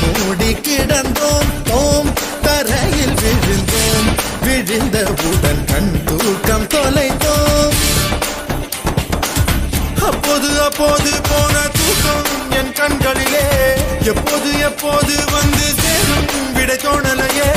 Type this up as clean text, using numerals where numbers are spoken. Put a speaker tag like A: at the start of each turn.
A: மூடி கிடந்தோம் ஓம் தரையில் விழுந்தோம் விழுந்தவுடன் கண் தூக்கம் தொலைத்தோம் அப்போது அப்போது போன தூக்கம் என் கண்களிலே எப்போது எப்போது வந்து சேரும் விடை தோணலையே